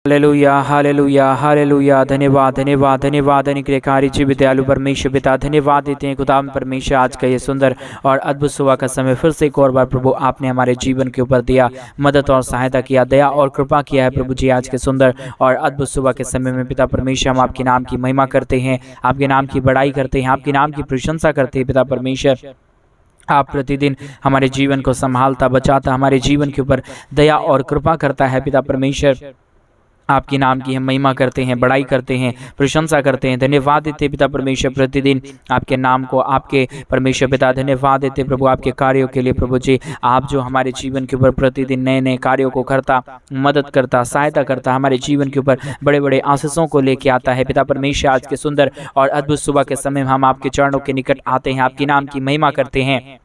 Hallelujah hallelujah hallelujah. धन्यवाद धन्यवाद धन्यवाद। अनुग्रहकारी जीवित दयालु परमेश्वर पिता, धन्यवाद देते हैं खुदा परमेश्वर आज का ये सुंदर और अद्भुत सुबह का समय फिर से एक और बार प्रभु आपने हमारे जीवन के ऊपर दिया, मदद और सहायता किया, दया और कृपा किया है प्रभु जी। आज के सुंदर और अद्भुत सुबह के समय में पिता परमेश्वर हम आपके नाम की महिमा करते हैं, आपके नाम की बड़ाई करते हैं, आपके नाम की प्रशंसा करते हैं। पिता परमेश्वर आप प्रतिदिन हमारे जीवन को संभालता, बचाता, हमारे जीवन के ऊपर दया और कृपा करता है। पिता परमेश्वर आपके नाम की हम महिमा करते हैं, बड़ाई करते हैं, प्रशंसा करते हैं, धन्यवाद देते पिता परमेश्वर। प्रतिदिन आपके नाम को, आपके परमेश्वर पिता धन्यवाद देते प्रभु आपके कार्यों के लिए। प्रभु जी आप जो हमारे जीवन के ऊपर प्रतिदिन नए नए कार्यों को करता, मदद करता, सहायता करता, हमारे जीवन के ऊपर बड़े बड़े आशीषों को लेके आता है। पिता परमेश्वर आज के सुंदर और अद्भुत सुबह के समय हम आपके चरणों के निकट आते हैं, आपके नाम की महिमा करते हैं।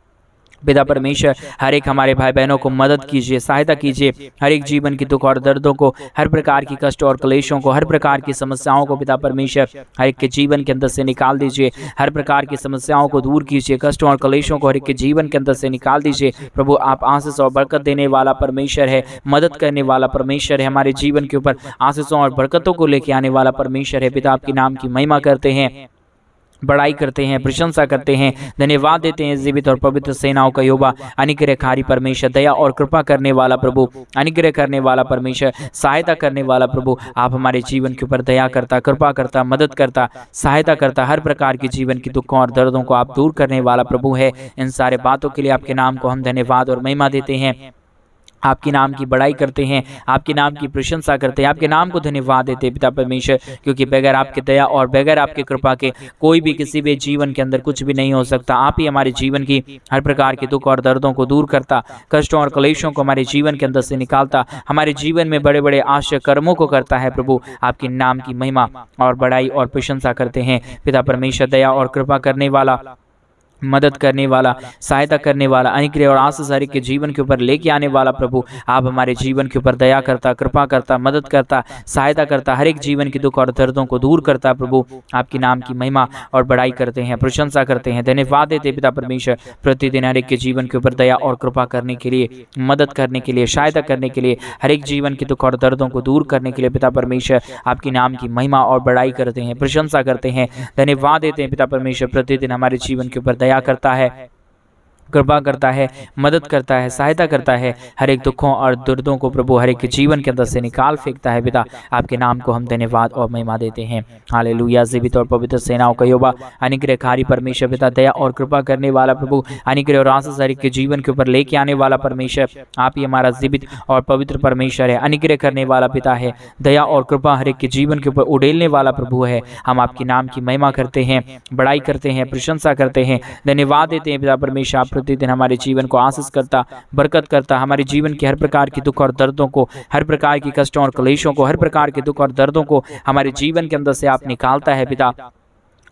पिता परमेश्वर हर एक हमारे भाई बहनों को मदद कीजिए, सहायता कीजिए, हर एक जीवन की दुख और दर्दों को, हर प्रकार की कष्ट और क्लेशों को, हर प्रकार की समस्याओं को पिता परमेश्वर हर एक के जीवन के अंदर से निकाल दीजिए। हर प्रकार की समस्याओं को दूर कीजिए, कष्टों और क्लेशों को हर एक के जीवन के अंदर से निकाल दीजिए। प्रभु आप आशीष और बरकत देने वाला परमेश्वर है, मदद करने वाला परमेश्वर है, हमारे जीवन के ऊपर आशीषों और बरकतों को लेके आने वाला परमेश्वर है। पिता आपके नाम की महिमा करते हैं, बड़ाई करते हैं, प्रशंसा करते हैं, धन्यवाद देते हैं जीवित और पवित्र सेनाओं का यहोवा, अनुग्रहकारी परमेश्वर, दया और कृपा करने वाला प्रभु, अनुग्रह करने वाला परमेश्वर, सहायता करने वाला प्रभु। आप हमारे जीवन के ऊपर दया करता, कृपा करता, मदद करता, सहायता करता, हर प्रकार की जीवन की दुखों और दर्दों को आप दूर करने वाला प्रभु है। इन सारे बातों के लिए आपके नाम को हम धन्यवाद और महिमा देते हैं, आपके नाम की बड़ाई करते हैं, आपके नाम की प्रशंसा करते हैं, आपके नाम को धन्यवाद देते हैं पिता परमेश्वर। क्योंकि बगैर आपके दया और बगैर आपके कृपा के कोई भी किसी भी जीवन के अंदर कुछ भी नहीं हो सकता। आप ही हमारे जीवन की हर प्रकार के दुख और दर्दों को दूर करता, कष्टों और क्लेशों को हमारे जीवन के अंदर से निकालता, हमारे जीवन में बड़े बड़े आश्चर्य कर्मों को करता है। प्रभु आपके नाम की महिमा और बड़ाई और प्रशंसा करते हैं पिता परमेश्वर। दया और कृपा करने वाला, मदद करने वाला, सहायता करने वाला, अनुग्रह और आशीष हर एक के जीवन के ऊपर लेके आने वाला प्रभु आप हमारे जीवन के ऊपर दया करता, कृपा करता, मदद करता, सहायता करता, हर एक जीवन के दुख और दर्दों को दूर करता। प्रभु आपके नाम की महिमा और बड़ाई करते हैं, प्रशंसा करते हैं, धन्यवाद देते पिता परमेश्वर। प्रतिदिन हर एक के जीवन के ऊपर दया और कृपा करने के लिए, मदद करने के लिए, सहायता करने के लिए, हर एक जीवन के दुख और दर्दों को दूर करने के लिए पिता परमेश्वर आपके नाम की महिमा और बड़ाई करते हैं, प्रशंसा करते हैं, धन्यवाद देते हैं पिता परमेश्वर। प्रतिदिन हमारे जीवन के ऊपर दया करता है, कृपा करता है, मदद करता है, सहायता करता है, हर एक दुखों और दर्दों को प्रभु हर एक के जीवन के अंदर से निकाल फेंकता है। पिता आपके नाम को हम धन्यवाद और महिमा देते हैं। हालेलुया। जीवित और पवित्र सेनाओं का यहोवा, अनुग्रहकारी परमेश्वर पिता, दया और कृपा करने वाला प्रभु, अनुग्रह और आशीष हर एक के जीवन के ऊपर लेके आने वाला परमेश्वर आप ही हमारा जीवित और पवित्र परमेश्वर है, अनुग्रह करने वाला पिता है, दया और कृपा हर एक के जीवन के ऊपर उड़ेलने वाला प्रभु है। हम आपके नाम की महिमा करते हैं, बड़ाई करते हैं, प्रशंसा करते हैं, धन्यवाद देते हैं पिता परमेश्वर। आप प्रतिदिन हमारे जीवन को आशीष करता, बरकत करता, हमारे जीवन के हर प्रकार की दुख और दर्दों को, हर प्रकार की कष्टों और क्लेशों को, हर प्रकार के दुख और दर्दों को हमारे जीवन के अंदर से आप निकालता है। पिता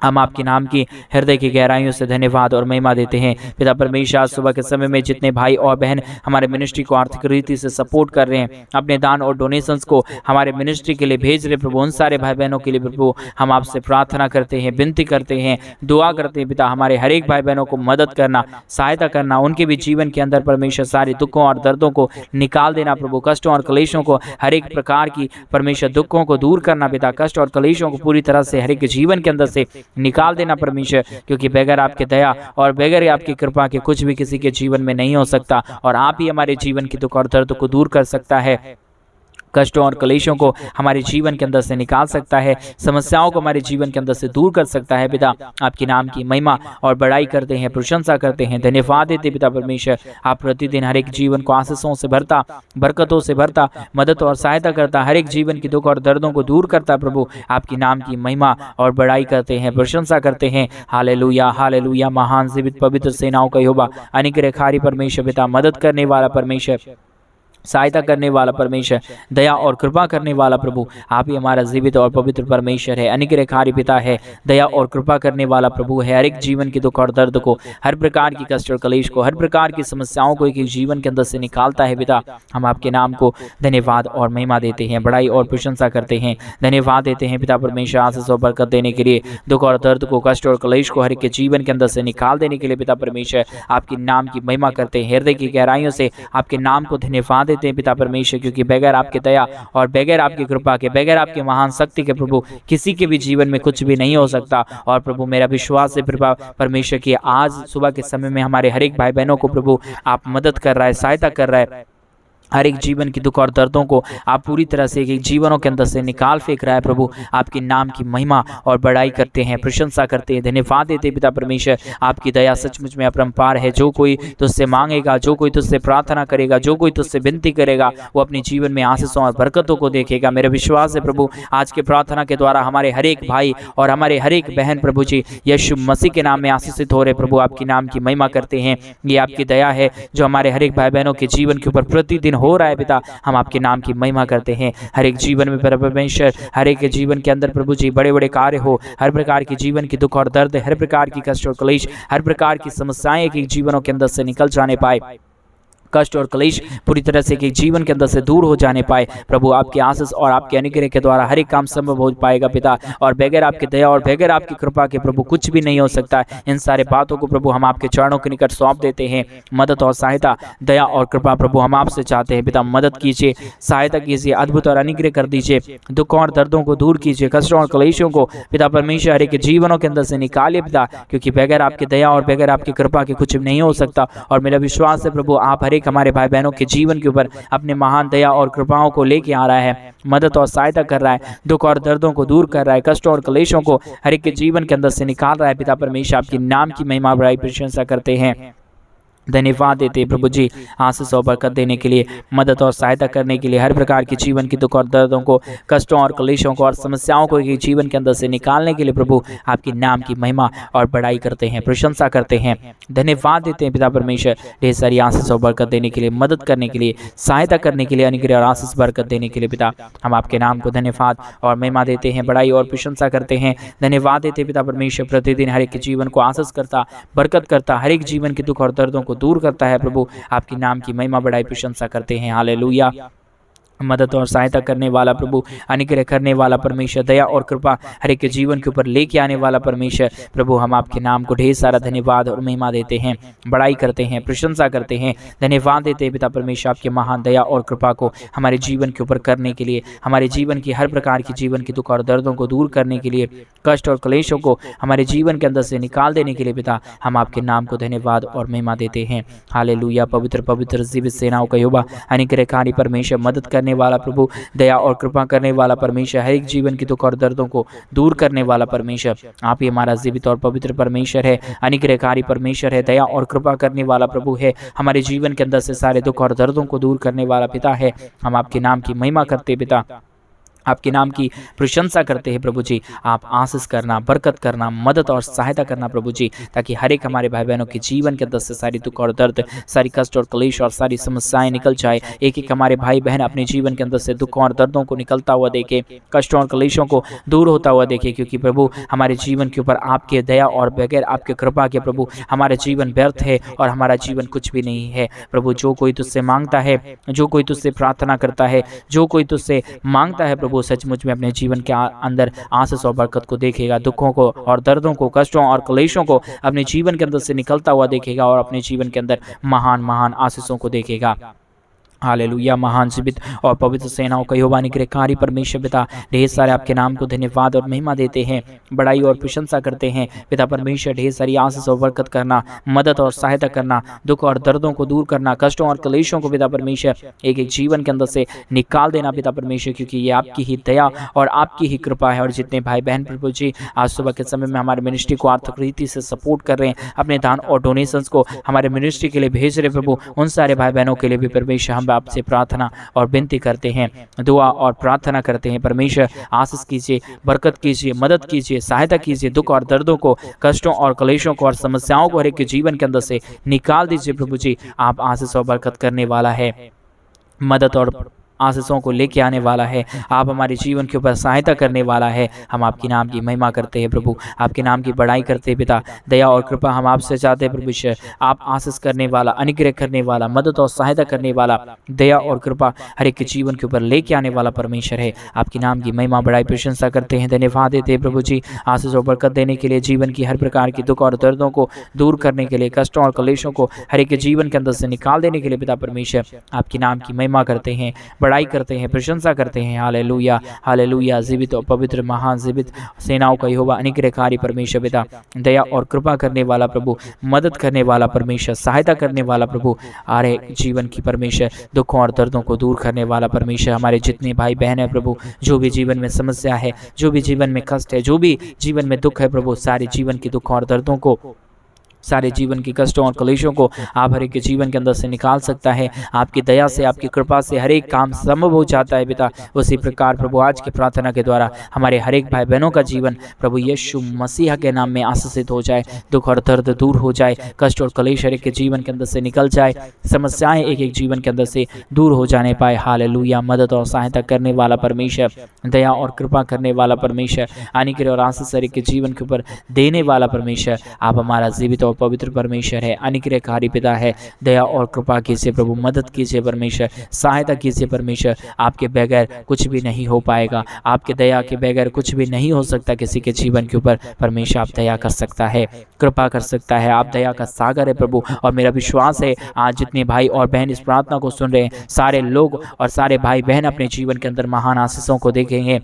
हम आपके नाम की हृदय की गहराइयों से धन्यवाद और महिमा देते हैं पिता परमेश्वर। आज सुबह के समय में जितने भाई और बहन हमारे मिनिस्ट्री को आर्थिक रीति से सपोर्ट कर रहे हैं, अपने दान और डोनेशंस को हमारे मिनिस्ट्री के लिए भेज रहे प्रभु, उन सारे भाई बहनों के लिए प्रभु हम आपसे प्रार्थना करते हैं, विनती करते हैं, दुआ करते हैं पिता हमारे हर एक भाई बहनों को मदद करना, सहायता करना, उनके भी जीवन के अंदर परमेश्वर सारे दुखों और दर्दों को निकाल देना प्रभु, कष्टों और क्लेशों को, हर एक प्रकार की परमेश्वर दुखों को दूर करना पिता, कष्ट और क्लेशों को पूरी तरह से हर एक जीवन के अंदर से निकाल देना परमेश्वर। क्योंकि बगैर आपके दया और बगैर आपकी कृपा के कुछ भी किसी के जीवन में नहीं हो सकता, और आप ही हमारे जीवन की दुख और दर्द को दूर कर सकता है, कष्टों और क्लेशों को हमारे जीवन के अंदर से निकाल सकता है, समस्याओं को हमारे जीवन के अंदर से दूर कर सकता है। पिता आपके नाम की महिमा और बड़ाई करते हैं, प्रशंसा करते हैं, धन्यवाद देते पिता परमेश्वर। आप प्रतिदिन हर एक जीवन को आशीषों से भरता, बरकतों से भरता, मदद और सहायता करता, हर एक जीवन की दुख और दर्दों को दूर करता। प्रभु आपके नाम की महिमा और बड़ाई करते हैं, प्रशंसा करते हैं। Hallelujah hallelujah. महान जीवित पवित्र सेनाओं का यहोवा, अनुग्रहकारी परमेश्वर पिता, मदद करने वाला परमेश्वर, सहायता करने वाला परमेश्वर, दया और कृपा करने वाला प्रभु आप ही हमारा जीवित और पवित्र परमेश्वर है, अनुग्रहकारी पिता है, दया और कृपा करने वाला प्रभु है। हर एक जीवन की दुख और दर्द को, हर प्रकार की कष्ट और क्लेश को, हर प्रकार की समस्याओं को एक जीवन के अंदर से निकालता है। पिता हम आपके नाम को धन्यवाद और महिमा देते हैं, बड़ाई और प्रशंसा करते हैं, धन्यवाद देते हैं पिता परमेश्वर आशीष और बरकत देने के लिए, दुख और दर्द को, कष्ट और क्लेश को हर एक के जीवन के अंदर से निकाल देने के लिए पिता परमेश्वर आपके नाम की महिमा करते हैं, हृदय की गहराइयों से आपके नाम को धन्यवाद देते हैं पिता परमेश्वर, क्योंकि बगैर आपके दया और बगैर आपकी कृपा के, बगैर आपके महान शक्ति के प्रभु किसी के भी जीवन में कुछ भी नहीं हो सकता। और प्रभु मेरा विश्वास है प्रभु परमेश्वर की आज सुबह के समय में हमारे हर एक भाई बहनों को प्रभु आप मदद कर रहा है, सहायता कर रहा है। हर एक जीवन की दुख और दर्दों को आप पूरी तरह से एक जीवनों के अंदर से निकाल फेंक रहा है प्रभु। आपके नाम की महिमा और बड़ाई करते हैं, प्रशंसा करते हैं, धन्यवाद देते हैं पिता परमेश्वर। आपकी दया सचमुच में अपरंपार है। जो कोई तुझसे मांगेगा, जो कोई तुझसे प्रार्थना करेगा, जो कोई तुझसे विनती करेगा, वो अपने जीवन में आशीषों और बरकतों को देखेगा। मेरा विश्वास है प्रभु आज के प्रार्थना के द्वारा हमारे हर एक भाई और हमारे हर एक बहन प्रभु जी यीशु मसीह के नाम में आशीषित हो रहे प्रभु। आपकी नाम की महिमा करते हैं। ये आपकी दया है जो हमारे हर एक भाई बहनों के जीवन के ऊपर प्रतिदिन हो रहा है पिता। हम आपके नाम की महिमा करते हैं। हर एक जीवन में परमेश्वर, हर एक जीवन के अंदर प्रभु जी बड़े बड़े कार्य हो, हर प्रकार की जीवन की दुख और दर्द, हर प्रकार की कष्ट और क्लेश, हर प्रकार की समस्याएं एक जीवनों के अंदर से निकल जाने पाए, कष्ट और क्लेश पूरी तरह से कि जीवन के अंदर से दूर हो जाने पाए प्रभु। आपके आशीष और आपके अनुग्रह के द्वारा हर एक काम संभव हो पाएगा पिता। और बगैर आपकी दया और बगैर आपकी कृपा के प्रभु कुछ भी नहीं हो सकता है। इन सारे बातों को प्रभु हम आपके चरणों के निकट सौंप देते हैं। मदद और सहायता, दया और कृपा प्रभु हम आपसे चाहते हैं पिता। मदद कीजिए, सहायता कीजिए, अद्भुत और अनुग्रह कर दीजिए। दुखों और दर्दों को दूर कीजिए, कष्टों और क्लेशों को पिता परमेश्वर हर एक जीवनों के अंदर से निकालिए पिता, क्योंकि बगैर आपकी दया और बगैर आपकी कृपा के कुछ नहीं हो सकता। और मेरा विश्वास है प्रभु आप हर एक हमारे भाई बहनों के जीवन के ऊपर अपने महान दया और कृपाओं को लेके आ रहा है, मदद और सहायता कर रहा है, दुख और दर्दों को दूर कर रहा है, कष्टों और क्लेशों को हर एक के जीवन के अंदर से निकाल रहा है पिता परमेश्वर। आपके नाम की महिमा बड़ाई प्रशंसा करते हैं, धन्यवाद देते हैं प्रभु जी आशीष और बरकत देने के लिए, मदद और सहायता करने के लिए, हर प्रकार की जीवन की दुख और दर्दों को, कष्टों और क्लेशों को और समस्याओं को जीवन के अंदर से निकालने के लिए प्रभु आपके नाम की महिमा और बड़ाई करते हैं, प्रशंसा करते हैं, धन्यवाद देते हैं पिता परमेश्वर। ढेर सारी आशीष और बरकत देने के लिए, मदद करने के लिए, सहायता करने के लिए, अनुग्रह और आशीष बरकत देने के लिए पिता हम आपके नाम को धन्यवाद और महिमा देते हैं, बड़ाई और प्रशंसा करते हैं, धन्यवाद देते हैं पिता परमेश्वर। प्रतिदिन हर एक के जीवन को आशीष करता, बरकत करता, हर एक जीवन के दुख और दर्दों को दूर करता है प्रभु। आपके नाम की महिमा बड़ाई प्रशंसा करते हैं। हालेलुया। मदद और सहायता करने वाला प्रभु, अनुग्रह करने वाला परमेश्वर, दया और कृपा हर एक के जीवन के ऊपर लेके आने वाला परमेश्वर प्रभु हम आपके नाम को ढेर सारा धन्यवाद और महिमा देते हैं, बड़ाई करते हैं, प्रशंसा करते हैं, धन्यवाद देते हैं पिता परमेश्वर आपके महान दया और कृपा को हमारे जीवन के ऊपर करने के लिए, हमारे जीवन की हर प्रकार की जीवन की दुख और दर्दों को दूर करने के लिए, कष्ट और क्लेशों को हमारे जीवन के अंदर से निकाल देने के लिए पिता हम आपके नाम को धन्यवाद और महिमा देते हैं। हालेलुया। पवित्र पवित्र जीवित सेनाओं का यहोवा, अनुग्रहकारी परमेश्वर, मदद करने वाला प्रभु, दया और कृपा करने वाला परमेश्वर, हर एक जीवन की दुख और दर्दों को दूर करने वाला परमेश्वर, आप ही हमारा जीवित और पवित्र परमेश्वर है, अनुग्रहकारी परमेश्वर है, दया और कृपा करने वाला प्रभु है, हमारे जीवन के अंदर से सारे दुख और दर्दों को दूर करने वाला पिता है। हम आपके नाम की महिमा करते पिता, आपके नाम की प्रशंसा करते हैं प्रभु जी। आप आशीष करना, बरकत करना, मदद और सहायता करना प्रभु जी, ताकि हर एक हमारे भाई बहनों के जीवन के अंदर से सारी दुख और दर्द, सारी कष्ट और क्लेश और सारी समस्याएं निकल जाए। एक एक हमारे भाई बहन अपने जीवन के अंदर से दुखों और दर्दों को निकलता हुआ देखे, कष्टों और क्लेशों को दूर होता हुआ देखे, क्योंकि प्रभु हमारे जीवन के ऊपर आपके दया और बगैर आपके कृपा के प्रभु हमारा जीवन व्यर्थ है और हमारा जीवन कुछ भी नहीं है प्रभु। जो कोई तुझसे मांगता है, जो कोई तुझसे प्रार्थना करता है, जो कोई तुझसे मांगता है प्रभु सचमुच में अपने जीवन के अंदर आशीष और बरकत को देखेगा, दुखों को और दर्दों को, कष्टों और क्लेशों को अपने जीवन के अंदर से निकलता हुआ देखेगा और अपने जीवन के अंदर महान महान आशीषों को देखेगा। हालेलुया। महान जीवित और पवित्र सेनाओं का यहोवा अनुग्रहकारी परमेश्वर पिता, ढेर सारे आपके नाम को धन्यवाद और महिमा देते हैं, बड़ाई और प्रशंसा करते हैं पिता परमेश्वर। ढेर सारी आशीष और बरकत करना, मदद और सहायता करना, दुख और दर्दों को दूर करना, कष्टों और क्लेशों को पिता परमेश्वर एक एक जीवन के अंदर से निकाल देना पिता परमेश्वर, क्योंकि ये आपकी ही दया और आपकी ही कृपा है। और जितने भाई बहन प्रभु जी आज सुबह के समय में हमारे मिनिस्ट्री को आर्थिक रीति से सपोर्ट कर रहे हैं, अपने दान और डोनेशंस को हमारे मिनिस्ट्री के लिए भेज रहे प्रभु, उन सारे भाई बहनों के लिए भी परमेश्वर हम आपसे प्रार्थना और विनती करते हैं, दुआ और प्रार्थना करते हैं। परमेश्वर आशीष कीजिए, बरकत कीजिए, मदद कीजिए, सहायता कीजिए, दुख और दर्दों को, कष्टों और क्लेशों को और समस्याओं को हर एक के जीवन के अंदर से निकाल दीजिए प्रभु जी। आप आशीष और बरकत करने वाला है, मदद और आशीषों को लेके आने वाला है, आप हमारे जीवन के ऊपर सहायता करने वाला है। हम आपके नाम की महिमा करते हैं प्रभु, आपके नाम की बड़ाई करते हैं पिता। दया और कृपा हम आपसे चाहते हैं प्रभु ईश्वर, आप आशीष करने वाला, अनुग्रह करने वाला, मदद और सहायता करने वाला, दया और कृपा हर एक के जीवन के ऊपर लेके आने वाला परमेश्वर है। आपके नाम की महिमा बड़ाई प्रशंसा करते हैं, धन्यवाद देते हैं प्रभु जी। आशीष और बरकत देने के लिए, जीवन की हर प्रकार की दुख और दर्दों को दूर करने के लिए, कष्टों और कलेशों को हर एक के जीवन के अंदर से निकाल देने के लिए पिता परमेश्वर आपके नाम की महिमा करते हैं, बड़ाई करते हैं, प्रशंसा करते हैं। Hallelujah hallelujah. जीवित और पवित्र महान जीवित सेनाओं का यहोवा अनुग्रहकारी परमेश्वर पिता, दया और कृपा करने वाला प्रभु, मदद करने वाला परमेश्वर, सहायता करने वाला प्रभु, हमारे जीवन की परमेश्वर, दुखों और दर्दों को दूर करने वाला परमेश्वर। हमारे जितने भाई बहन है प्रभु, जो भी जीवन में समस्या है, जो भी जीवन में कष्ट है, जो भी जीवन में दुख है प्रभु, सारे जीवन की दुखों और दर्दों को, सारे जीवन की कष्टों और कलेशों को आप हर एक के जीवन के अंदर से निकाल सकता है। आपकी दया से, आपकी कृपा से हर एक काम संभव हो जाता है पिता। उसी प्रकार प्रभु आज की प्रार्थना के द्वारा हमारे हर एक भाई बहनों का जीवन प्रभु यीशु मसीह के नाम में आशीषित हो जाए, दुख और दर्द दूर हो जाए, कष्ट और कलेश हर एक के जीवन के अंदर से निकल जाए, समस्याएं एक एक जीवन के अंदर से दूर हो जाने पाए। हालेलुया। मदद और सहायता करने वाला परमेश्वर, दया और कृपा करने वाला परमेश्वर, अनुग्रह और आशीष हर एक के जीवन के ऊपर देने वाला परमेश्वर, आप हमारा जीवित और पवित्र परमेश्वर है, अनुग्रहकारी पिता है। दया और कृपा कीजिए प्रभु, मदद कीजिए परमेश्वर, सहायता कीजिए परमेश्वर। आपके बगैर कुछ भी नहीं हो पाएगा, आपके दया के बगैर कुछ भी नहीं हो सकता किसी के जीवन के ऊपर। परमेश्वर आप दया कर सकता है, कृपा कर सकता है, आप दया का सागर है प्रभु। और मेरा विश्वास है आज जितने भाई और बहन इस प्रार्थना को सुन रहे हैं, सारे लोग और सारे भाई बहन अपने जीवन के अंदर महान आशीषों को देखेंगे,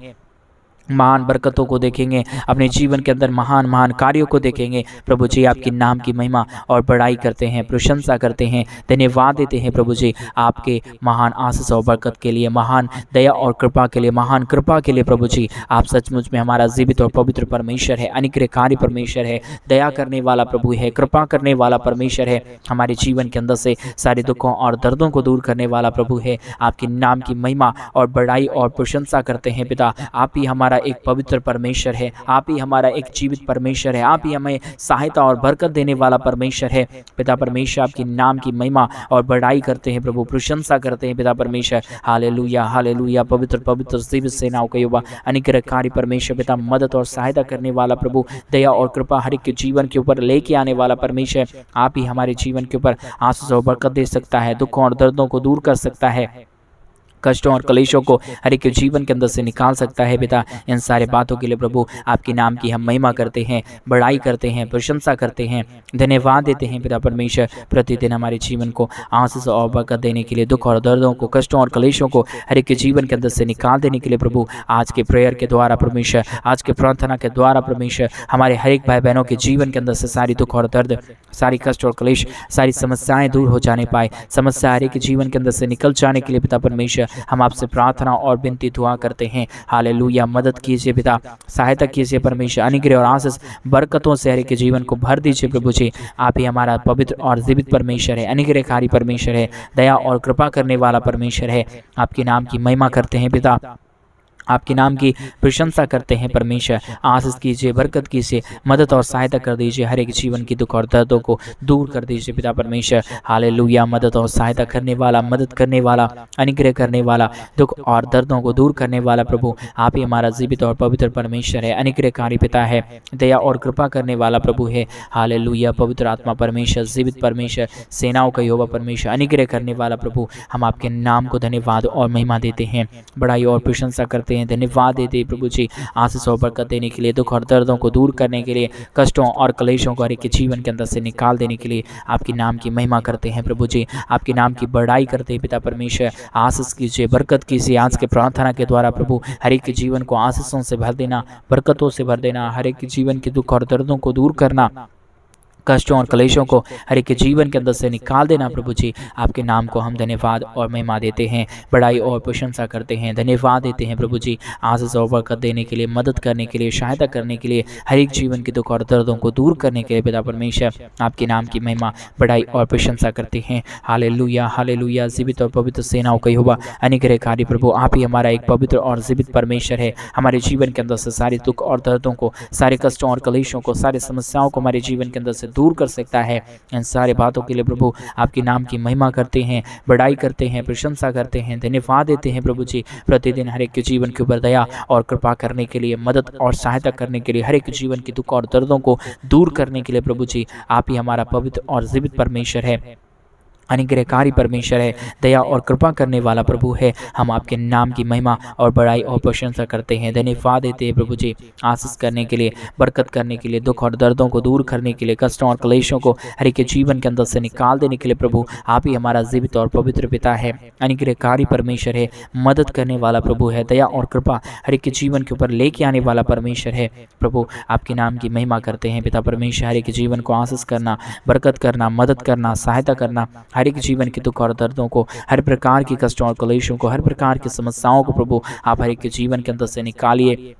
महान बरकतों को देखेंगे, अपने जीवन के अंदर महान महान कार्यों को देखेंगे। प्रभु जी आपके नाम की महिमा और बड़ाई करते हैं, प्रशंसा करते हैं, धन्यवाद देते हैं प्रभु जी आपके महान आशीष और बरकत के लिए, महान दया और कृपा के लिए, महान कृपा के लिए। प्रभु जी आप सचमुच में हमारा जीवित और पवित्र परमेश्वर है, अनुग्रहकारी परमेश्वर है, दया करने वाला प्रभु है, कृपा करने वाला परमेश्वर है, हमारे जीवन के अंदर से सारे दुखों और दर्दों को दूर करने वाला प्रभु है। आपके नाम की महिमा और बड़ाई और प्रशंसा करते हैं पिता। आप ही हमारा एक पवित्र परमेश्वर है, आप ही हमारा एक जीवित परमेश्वर है, आप ही हमें सहायता और बरकत देने वाला परमेश्वर है पिता परमेश्वर। आपके नाम की महिमा और बड़ाई करते हैं प्रभु, प्रशंसा करते हैं पिता परमेश्वर। Hallelujah hallelujah. पवित्र पवित्र जीवित सेनाओं का यहोवा अनुग्रहकारी परमेश्वर पिता, मदद और सहायता करने वाला प्रभु, दया और कृपा हर एक के जीवन के ऊपर लेके आने वाला परमेश्वर। आप ही हमारे जीवन के ऊपर आशीष और बरकत दे सकता है, दुखों और दर्दों को दूर कर सकता है, कष्टों और कलेशों को हर एक के जीवन के अंदर से निकाल सकता है पिता। इन सारे बातों के लिए प्रभु आपके नाम की हम महिमा करते हैं, बड़ाई करते हैं, प्रशंसा करते हैं, धन्यवाद देते हैं पिता परमेश्वर। प्रतिदिन हमारे जीवन को आशीष और बरकत देने के लिए, दुख और दर्दों को, कष्टों और कलेशों को हर एक के जीवन के अंदर से निकाल देने के लिए प्रभु आज के प्रेयर के द्वारा परमेश्वर, आज के प्रार्थना के द्वारा परमेश्वर, हमारे हर एक भाई बहनों के जीवन के अंदर से सारी दुख और दर्द, सारी कष्ट और कलेश, सारी समस्याएं दूर हो जाने पाए, समस्या हर एक के जीवन के अंदर से निकल जाने के लिए पिता परमेश्वर हम आपसे प्रार्थना और विनती दुआ करते हैं। हालेलुया। मदद कीजिए पिता, सहायता कीजिए परमेश्वर, अनुग्रह और आशीष बरकतों से हर एक के जीवन को भर दीजिए प्रभु जी। आप ही हमारा पवित्र और जीवित परमेश्वर है, अनुग्रहकारी परमेश्वर है, दया और कृपा करने वाला परमेश्वर है। आपके नाम की महिमा करते हैं पिता, आपके नाम की प्रशंसा करते हैं परमेश्वर। आशीष कीजिए, बरकत कीजिए, मदद और सहायता कर दीजिए, हर एक जीवन की दुख और दर्दों को दूर कर दीजिए पिता परमेश्वर। हालेलुया। मदद और सहायता करने वाला, मदद करने वाला, अनुग्रह करने वाला, दुख और दर्दों को दूर करने वाला प्रभु आप ही हमारा जीवित और पवित्र परमेश्वर है, अनुग्रहकारी पिता है, दया और कृपा करने वाला प्रभु है। हालेलुया। पवित्र आत्मा परमेश्वर, जीवित परमेश्वर, सेनाओं का यहोवा परमेश्वर, अनुग्रह करने वाला प्रभु, हम आपके नाम को धन्यवाद और महिमा देते हैं, बड़ाई और प्रशंसा करते हैं, धन्यवाद देते हैं प्रभु जी आशीष और बरकत देने के लिए, दुख और दर्दों को दूर करने के लिए, कष्टों और कलेशों को हर एक के जीवन के अंदर से निकाल देने के लिए आपके नाम की महिमा करते हैं प्रभु जी, आपके नाम की बड़ाई करते हैं पिता परमेश्वर। आशीष कीजिए, बरकत कीजिए आज के प्रार्थना के द्वारा प्रभु हर एक के जीवन को आशीषों से भर देना, बरकतों से भर देना, हर एक के जीवन के दुख और दर्दों को दूर करना, कष्टों और कलेशों को हर एक के जीवन के अंदर से निकाल देना प्रभु जी। आपके नाम को हम धन्यवाद और महिमा देते हैं, बड़ाई और प्रशंसा करते हैं, धन्यवाद देते हैं प्रभु जी आशीष और बरकत देने के लिए, मदद करने के लिए, सहायता करने के लिए, हर एक जीवन के दुख और दर्दों को दूर करने के लिए पिता परमेश्वर आपके नाम की महिमा, बड़ाई और प्रशंसा करते हैं। Hallelujah hallelujah. जीवित और पवित्र सेनाओं का यहोवा अनुग्रहकारी प्रभु आप ही हमारा एक पवित्र और जीवित परमेश्वर है। हमारे जीवन के अंदर से सारे दुख और दर्दों को, सारे कष्टों और कलेशों को, सारे समस्याओं को हमारे जीवन के अंदर से दूर कर सकता है। इन सारे बातों के लिए प्रभु आपके नाम की महिमा करते हैं, बड़ाई करते हैं, प्रशंसा करते हैं, धन्यवाद देते हैं प्रभु जी। प्रतिदिन हर एक के जीवन के ऊपर दया और कृपा करने के लिए, मदद और सहायता करने के लिए, हर एक जीवन के दुख और दर्दों को दूर करने के लिए प्रभु जी आप ही हमारा पवित्र और जीवित परमेश्वर है, अनुग्रहकारी परमेश्वर है, दया और कृपा करने वाला प्रभु है। हम आपके नाम की महिमा और बड़ाई और प्रशंसा करते हैं, धन्यवाद देते हैं प्रभु जी। आशीष करने के लिए, बरकत करने के लिए, दुख और दर्दों को दूर करने के लिए, कष्टों और क्लेशों को हर एक के जीवन के अंदर से निकाल देने के लिए प्रभु आप ही हमारा जीवित और पवित्र पिता है, अनुग्रहकारी परमेश्वर है, मदद करने वाला प्रभु है, दया और कृपा हर एक के जीवन के ऊपर लेके आने वाला परमेश्वर है। प्रभु आपके नाम की महिमा करते हैं पिता परमेश्वर। हर एक जीवन को आशीष करना, बरकत करना, मदद करना, सहायता करना, हर एक जीवन के दुख और दर्दों को, हर प्रकार की कष्टों और क्लेशों को, हर प्रकार की समस्याओं को प्रभु आप हर एक के जीवन के अंदर से निकालिए,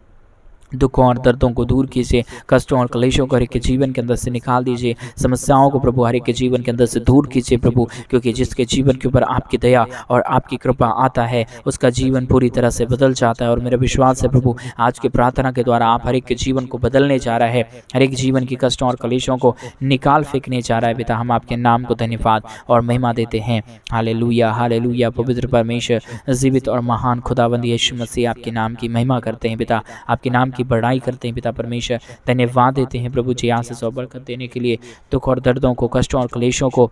दुखों और दर्दों को दूर कीजिए, कष्टों और क्लेशों को हर एक के जीवन के अंदर से निकाल दीजिए, समस्याओं को प्रभु हर एक के जीवन के अंदर से दूर कीजिए प्रभु। क्योंकि जिसके जीवन के ऊपर आपकी दया और आपकी कृपा आता है उसका जीवन पूरी तरह से बदल जाता है। और मेरा विश्वास है प्रभु आज की प्रार्थना के द्वारा आप हर एक के जीवन को बदलने जा रहा है, हर एक जीवन की कष्टों और क्लेशों को निकाल फेंकने जा रहा है पिता। हम आपके नाम को धन्यवाद और महिमा देते हैं। Hallelujah, hallelujah. पवित्र परमेश्वर, जीवित और महान खुदावंद यीशु मसीह आपके नाम की महिमा करते हैं पिता, आपके नाम की बड़ाई करते हैं पिता परमेश्वर। धन्यवाद देते हैं प्रभु जी आशीष और बरकत देने के लिए, दुख और दर्दों को, कष्टों और क्लेशों को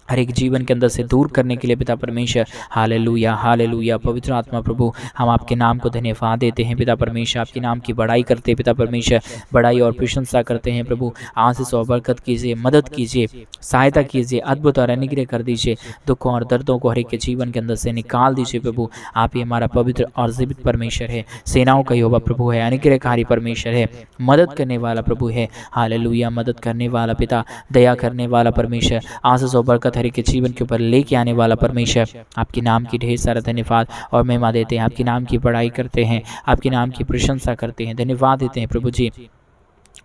हर एक जीवन के अंदर से दूर करने के लिए पिता परमेश्वर। Hallelujah, hallelujah. पवित्र आत्मा प्रभु हम आपके नाम को धन्यवाद देते हैं पिता परमेश्वर, आपके नाम की बड़ाई करते हैं पिता परमेश्वर, बड़ाई और प्रशंसा करते हैं प्रभु। आशीष और बरकत कीजिए, मदद कीजिए, सहायता कीजिए, अद्भुत और अनुग्रह कर दीजिए, दुखों और दर्दों को हर एक के जीवन के अंदर से निकाल दीजिए प्रभु। आप ही हमारा पवित्र और जीवित परमेश्वर है, सेनाओं का यहोवा प्रभु है, अनुग्रहकारी परमेश्वर है, मदद करने वाला प्रभु है। हालेलुया, मदद करने वाला पिता, दया करने वाला परमेश्वर, आशीष और बरकत हर एक के जीवन के ऊपर लेके आने वाला परमेश्वर। आपके नाम की ढेर सारा धन्यवाद और महिमा देते हैं, आपके नाम की बड़ाई करते हैं, आपके नाम की प्रशंसा करते हैं, धन्यवाद देते हैं प्रभु जी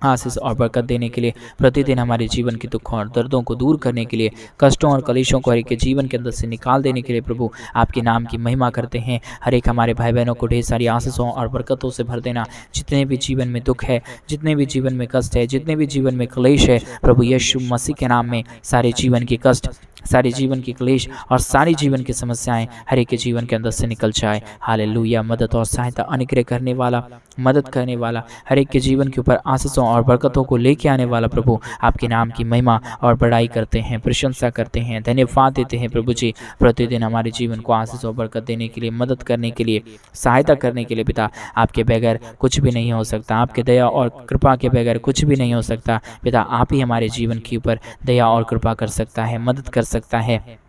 आशीष और बरकत देने के लिए, प्रतिदिन हमारे जीवन के दुखों और दर्दों को दूर करने के लिए, कष्टों और कलेशों को हर एक के जीवन के अंदर से निकाल देने के लिए प्रभु आपके नाम की महिमा करते हैं। हर एक हमारे भाई बहनों को ढेर सारी आशीषों और बरकतों से भर देना। जितने भी जीवन में दुख है, जितने भी जीवन में कष्ट है, जितने भी जीवन में क्लेश है प्रभु यीशु मसीह के नाम में सारे जीवन के कष्ट, सारे जीवन की क्लेश और सारी जीवन की समस्याएं हर एक के जीवन के अंदर से निकल जाए। हालेलुया, मदद और सहायता, अनुग्रह करने वाला, मदद करने वाला, हर एक के जीवन के ऊपर आशीषों और बरकतों को लेके आने वाला प्रभु आपके नाम की महिमा और बड़ाई करते हैं, प्रशंसा करते हैं, धन्यवाद देते हैं प्रभु जी। प्रतिदिन हमारे जीवन को आशीष और बरकत देने के लिए, मदद करने के लिए, सहायता करने के लिए पिता आपके बगैर कुछ भी नहीं हो सकता, आपके दया और कृपा के बगैर कुछ भी नहीं हो सकता पिता। आप ही हमारे जीवन के ऊपर दया और कृपा कर सकता है, मदद कर सकता है,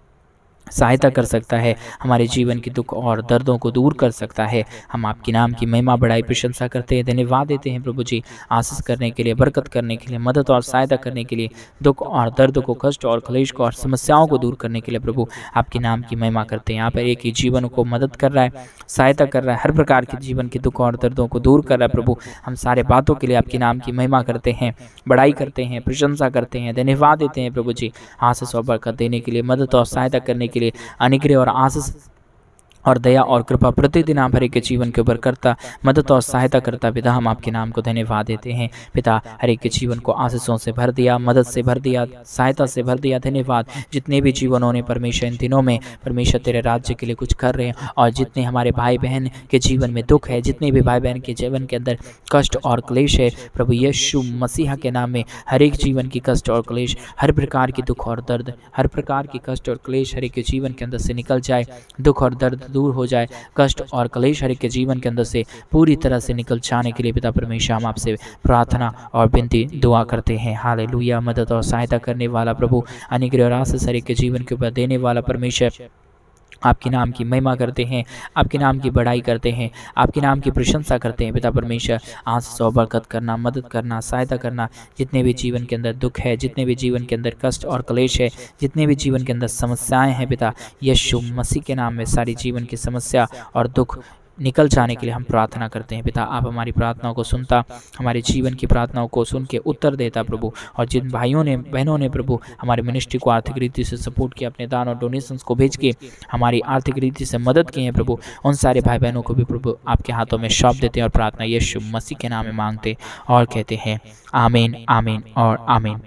सहायता कर सकता है, हमारे जीवन के दुख और दर्दों को दूर कर सकता है। हम आपके नाम की महिमा बड़ाई प्रशंसा करते हैं, धन्यवाद देते हैं प्रभु जी आशीष करने के लिए, बरकत करने के लिए, मदद और सहायता करने के लिए, दुख और दर्द को, कष्ट और क्लेश को और समस्याओं को दूर करने के लिए प्रभु आपके नाम की महिमा करते हैं। यहाँ पर एक ही जीवन को मदद कर रहा है, सहायता कर रहा है, हर प्रकार के जीवन के दुख और दर्दों को दूर कर रहा है प्रभु। हम सारे बातों के लिए आपके नाम की महिमा करते हैं, बड़ाई करते हैं, प्रशंसा करते हैं, धन्यवाद देते हैं प्रभु जी आशीष और बरकत देने के लिए, मदद और सहायता करने के लिए, अनुग्रह और आशीष और दया और कृपा प्रतिदिन आप हर एक के जीवन के ऊपर करता, मदद और सहायता करता पिता। हम आपके नाम को धन्यवाद देते हैं पिता। हर एक के जीवन को आशीषों से भर दिया, मदद से भर दिया, सहायता से भर दिया, धन्यवाद। जितने भी जीवनों ने परमेश्वर इन दिनों में परमेश्वर तेरे राज्य के लिए कुछ कर रहे हैं, और जितने हमारे भाई बहन के जीवन में दुख है, जितने भी भाई बहन के जीवन के अंदर कष्ट और क्लेश है प्रभु यीशु मसीह के नाम में, हर एक जीवन की कष्ट और क्लेश, हर प्रकार की दुख और दर्द, हर प्रकार की कष्ट और क्लेश हर एक के जीवन के अंदर से निकल जाए, दुख और दर्द दूर हो जाए, कष्ट और क्लेश हर एक के जीवन के अंदर से पूरी तरह से निकल जाने के लिए पिता परमेश्वर हम आपसे प्रार्थना और विनती दुआ करते हैं। हालेलुया, मदद और सहायता करने वाला प्रभु, अनुग्रह और आशीष हर एक के जीवन के ऊपर देने वाला परमेश्वर, आपके नाम की महिमा करते हैं, आपके नाम की बड़ाई करते हैं, आपके नाम की प्रशंसा करते हैं पिता परमेश्वर। आशीष और बरकत करना, मदद करना, सहायता करना, जितने भी जीवन के अंदर दुख है, जितने भी जीवन के अंदर कष्ट और क्लेश है, जितने भी जीवन के अंदर समस्याएं हैं पिता यीशु मसीह के नाम में सारी जीवन की समस्या और दुख निकल जाने के लिए हम प्रार्थना करते हैं पिता। आप हमारी प्रार्थनाओं को सुनता, हमारे जीवन की प्रार्थनाओं को सुन के उत्तर देता प्रभु। और जिन भाइयों ने, बहनों ने प्रभु हमारे मिनिस्ट्री को आर्थिक रीति से सपोर्ट किया, अपने दान और डोनेशंस को भेज के हमारी आर्थिक रीति से मदद की है प्रभु, उन सारे भाई बहनों को भी प्रभु आपके हाथों में सौंप देते हैं और प्रार्थना यीशु मसीह के नाम में मांगते और कहते हैं आमीन, आमीन और आमीन।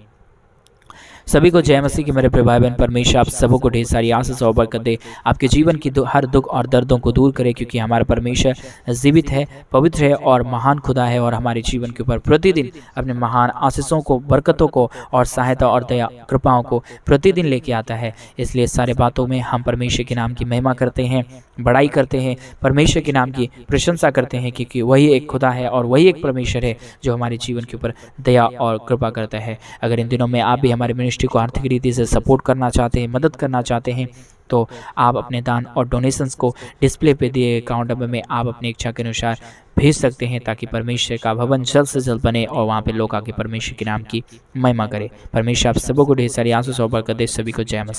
सभी को जय मसीह की मेरे प्रिय भाई बहन। परमेश्वर आप सबों को ढेर सारी आशीष और बरकत दे, आपके जीवन की हर दुख और दर्दों को दूर करे, क्योंकि हमारा परमेश्वर जीवित है, पवित्र है और महान खुदा है, और हमारे जीवन के ऊपर प्रतिदिन अपने महान आशीषों को, बरकतों को और सहायता और दया कृपाओं को प्रतिदिन लेके आता है। इसलिए सारे बातों में हम परमेश्वर के नाम की महिमा करते हैं, बड़ाई करते हैं, परमेश्वर के नाम की प्रशंसा करते हैं, क्योंकि वही एक खुदा है और वही एक परमेश्वर है जो हमारे जीवन के ऊपर दया और कृपा करता है। अगर इन दिनों में आप भी हमारे मिनिस्ट्री को आर्थिक रीति से सपोर्ट करना चाहते हैं, मदद करना चाहते हैं, तो आप अपने दान और डोनेशंस को डिस्प्ले पे दिए अकाउंट नंबर में आप अपनी इच्छा के अनुसार भेज सकते हैं, ताकि परमेश्वर का भवन जल्द से जल्द बने और वहाँ पे लोग आके परमेश्वर के नाम की महिमा करें। परमेश्वर आप सबों को ढेर सारी आशीष और बरकत दे। सभी को जय मसीह।